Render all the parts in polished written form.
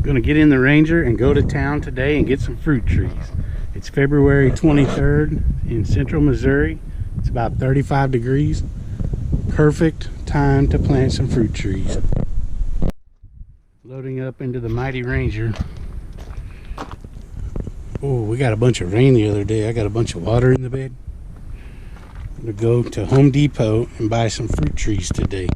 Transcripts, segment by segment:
Gonna get in the Ranger and go to town today and get some fruit trees. It's February 23rd in central Missouri. It's about 35 degrees. Perfect time to plant some fruit trees. Loading up into the mighty Ranger. Oh, we got a bunch of rain the other day. I got a bunch of water in the bed. I'm gonna go to Home Depot and buy some fruit trees today.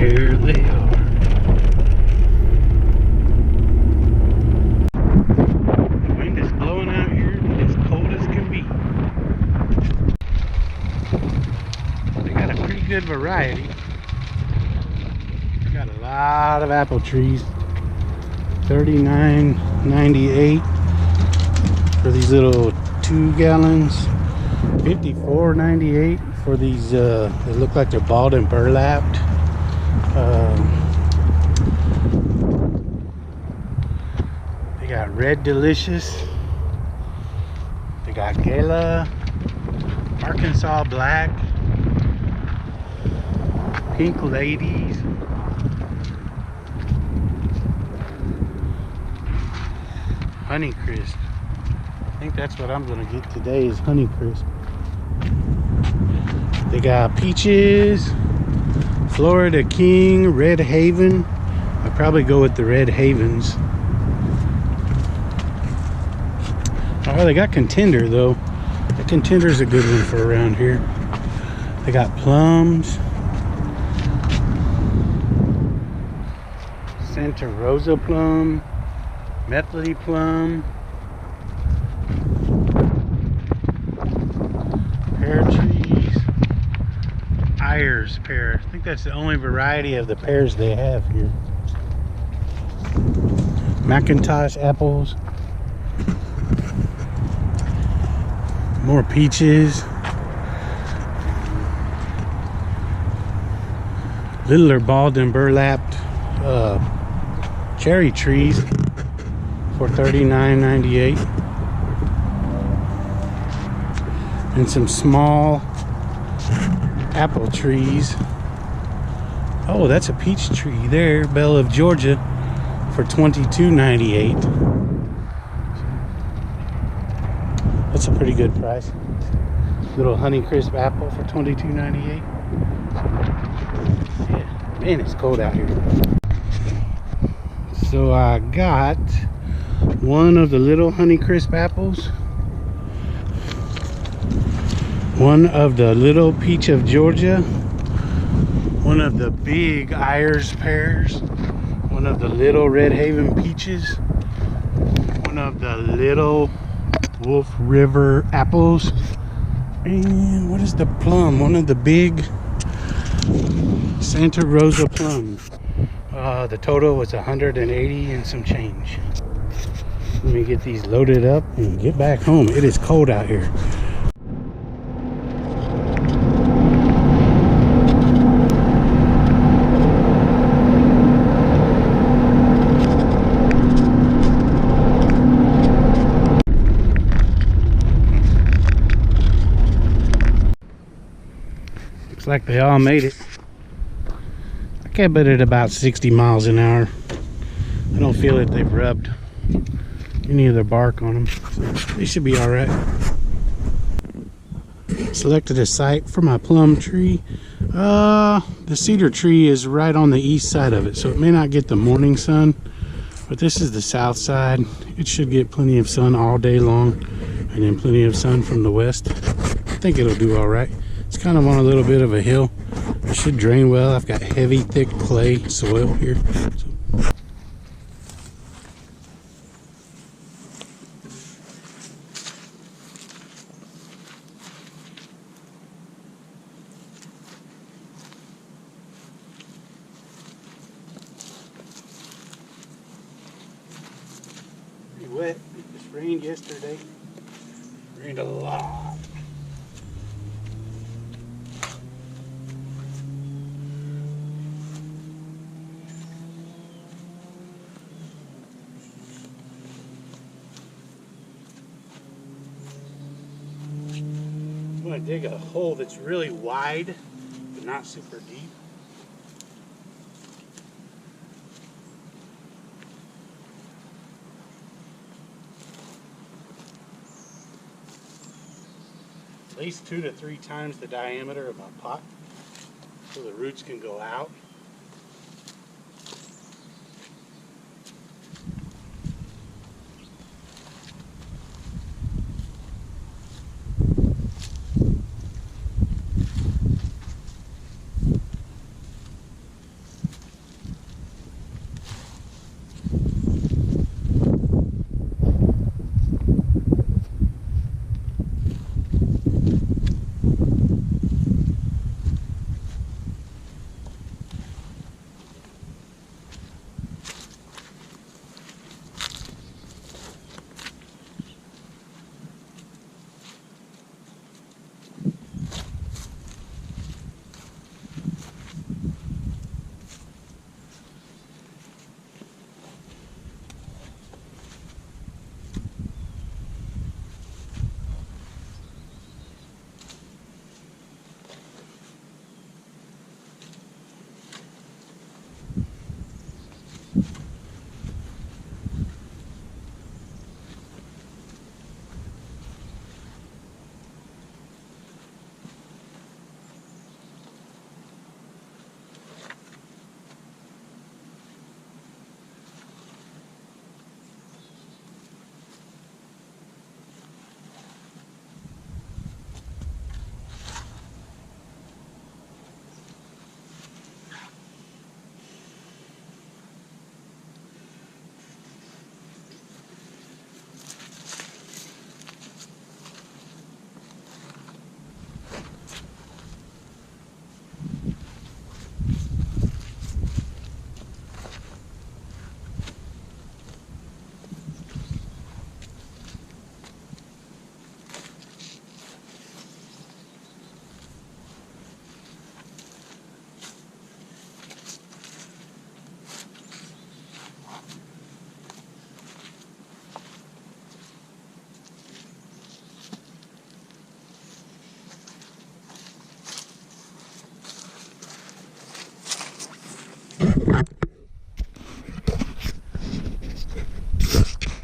There they are. The wind is blowing out here. It's cold as can be. They got a pretty good variety. They got a lot of apple trees. $39.98 for these little 2 gallons. $54.98 for these. They look like they're balled and burlapped. They got Red Delicious, they got Gala, Arkansas Black, Pink Ladies, Honey Crisp. I think that's what I'm gonna get today is Honey Crisp. They got Peaches, Florida King, Red Haven. I'd probably go with the Red Havens. Oh, they got Contender though. The Contender's a good one for around here. They got plums, Santa Rosa plum, Methley plum, pear trees, Ayers pear. I think that's the only variety of the pears they have here. Macintosh apples. More peaches. Littler balled and burlapped cherry trees for $39.98. And some small apple trees. Oh, that's a peach tree there, Belle of Georgia, for $22.98. That's a pretty good price. Little Honey Crisp apple for $22.98. Yeah, man, it's cold out here. So I got one of the little Honey Crisp apples, one of the little Peach of Georgia, one of the big Ayers pears, one of the little Red Haven peaches, one of the little Wolf River apples, and what is the plum? One of the big Santa Rosa plums. The total was 180 and some change. Let me get these loaded up and get back home. It is cold out here. Looks like they all made it. I kept it at about 60 miles an hour. I don't feel that they've rubbed any of the bark on them, so they should be all right. Selected a site for my plum tree. The cedar tree is right on the east side of it, so it may not get the morning sun, but this is the south side. It should get plenty of sun all day long, and then plenty of sun from the west. I think it'll do all right. It's kind of on a little bit of a hill. It should drain well. I've got heavy, thick clay soil here. So wet. It just rained yesterday. Rained a lot. I'm going to dig a hole that's really wide, but not super deep. At least 2 to 3 times the diameter of my pot, so the roots can go out.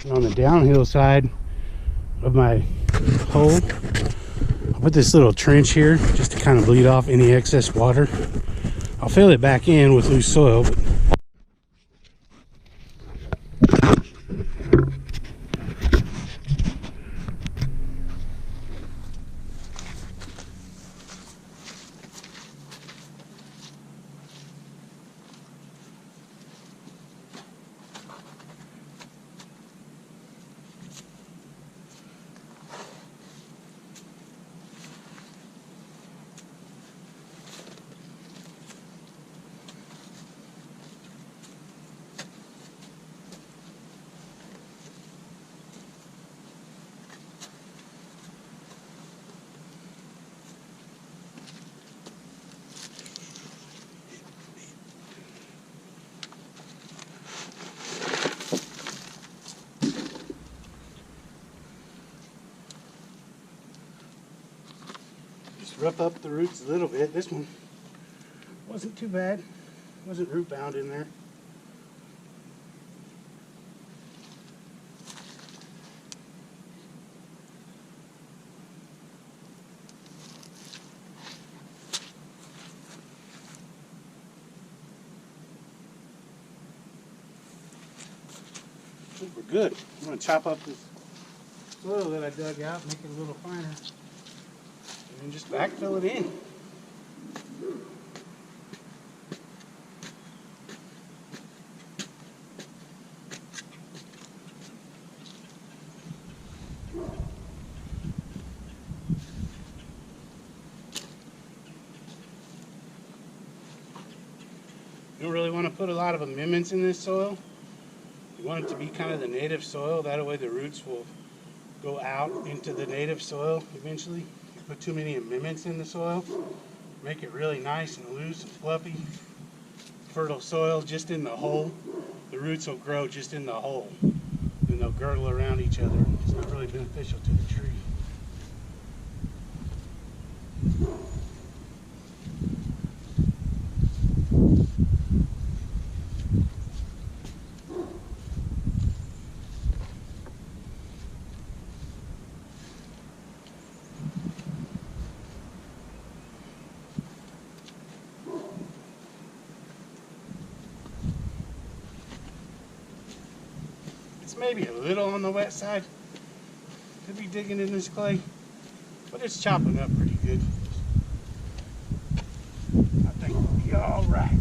On the downhill side of my hole, I'll put this little trench here just to kind of bleed off any excess water. I'll fill it back in with loose soil, but rough up the roots a little bit. This one wasn't too bad. Wasn't root bound in there. I think we're good. I'm going to chop up this soil that I dug out, make it a little finer. And just backfill it in. You don't really want to put a lot of amendments in this soil You want it to be kind of the native soil. That way the roots will go out into the native soil eventually. You put too many amendments in the soil, make it really nice and loose and fluffy. Fertile soil just in the hole. The roots will grow just in the hole. And they'll girdle around each other. It's not really beneficial to the tree. Maybe a little on the wet side. Could be digging in this clay, but it's chopping up pretty good. I think we'll be all right.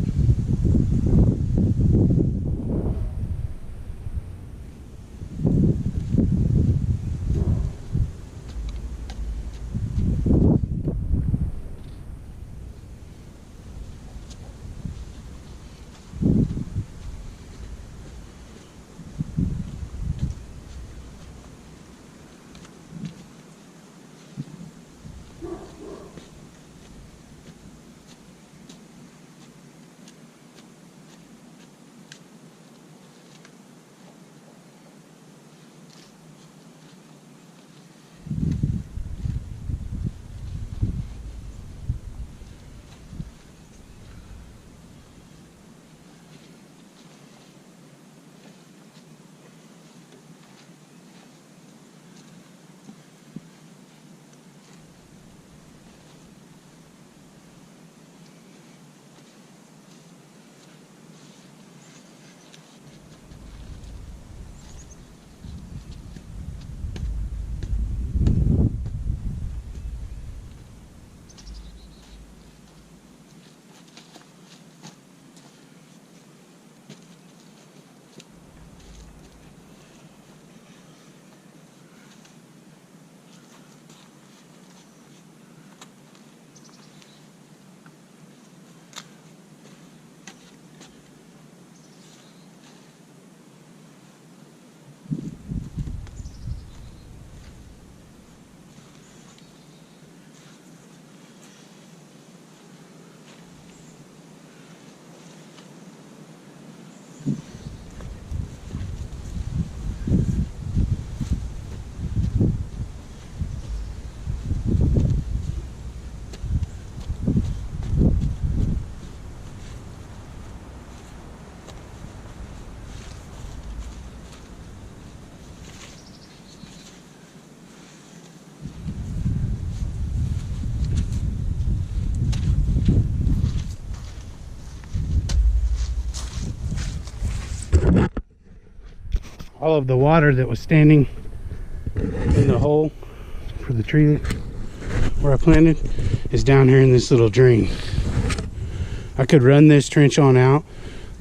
All of the water that was standing in the hole for the tree where I planted is down here in this little drain. I could run this trench on out,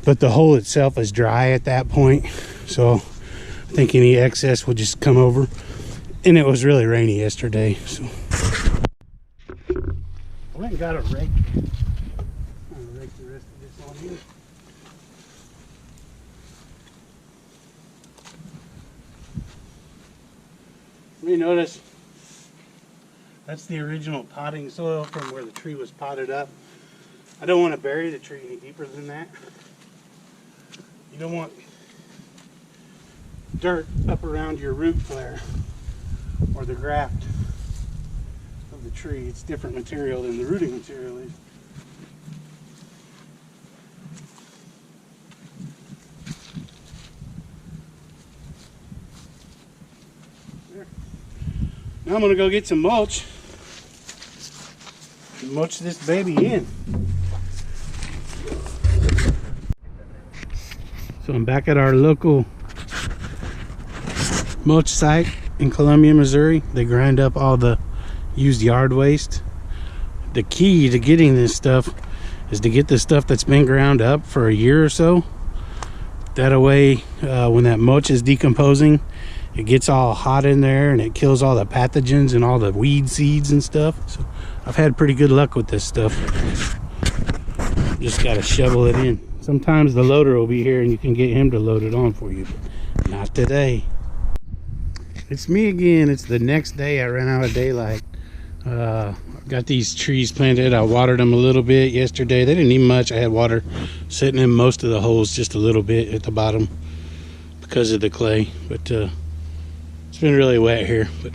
but the hole itself is dry at that point, so I think any excess would just come over. And it was really rainy yesterday, so I went and got a rake. I'm gonna rake the rest of this on here. You notice that's the original potting soil from where the tree was potted up. I don't want to bury the tree any deeper than that. You don't want dirt up around your root flare or the graft of the tree. It's different material than the rooting material is. Now I'm gonna go get some mulch and mulch this baby in. So I'm back at our local mulch site in Columbia, Missouri. They grind up all the used yard waste. The key to getting this stuff is to get the stuff that's been ground up for a year or so. That way, when that mulch is decomposing, it gets all hot in there and it kills all the pathogens and all the weed seeds and stuff. So I've had pretty good luck with this stuff. Just gotta shovel it in. Sometimes the loader will be here and you can get him to load it on for you, but not today. It's me again. It's the next day. I ran out of daylight. Got these trees planted. I watered them a little bit yesterday. They didn't need much. I had water sitting in most of the holes, just a little bit at the bottom because of the clay, but it's been really wet here. But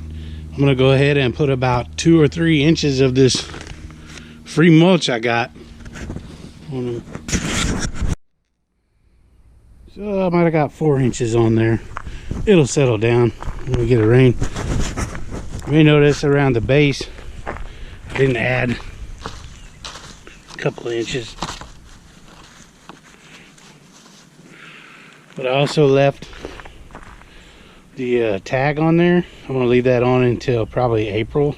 I'm gonna go ahead and put about 2 or 3 inches of this free mulch I got on them. So I might have got 4 inches on there. It'll settle down when we get a rain. You may notice around the base I didn't add a couple of inches, but I also left the tag on there. I'm going to leave that on until probably April.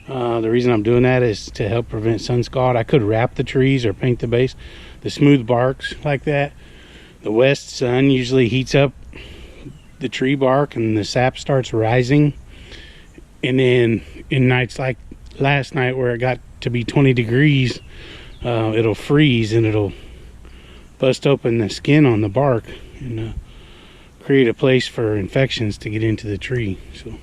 The reason I'm doing that is to help prevent sun scald. I could wrap the trees or paint the base. The smooth barks like that, the west sun usually heats up the tree bark and the sap starts rising, and then in nights like last night where it got to be 20 degrees, it'll freeze and it'll bust open the skin on the bark and create a place for infections to get into the tree. So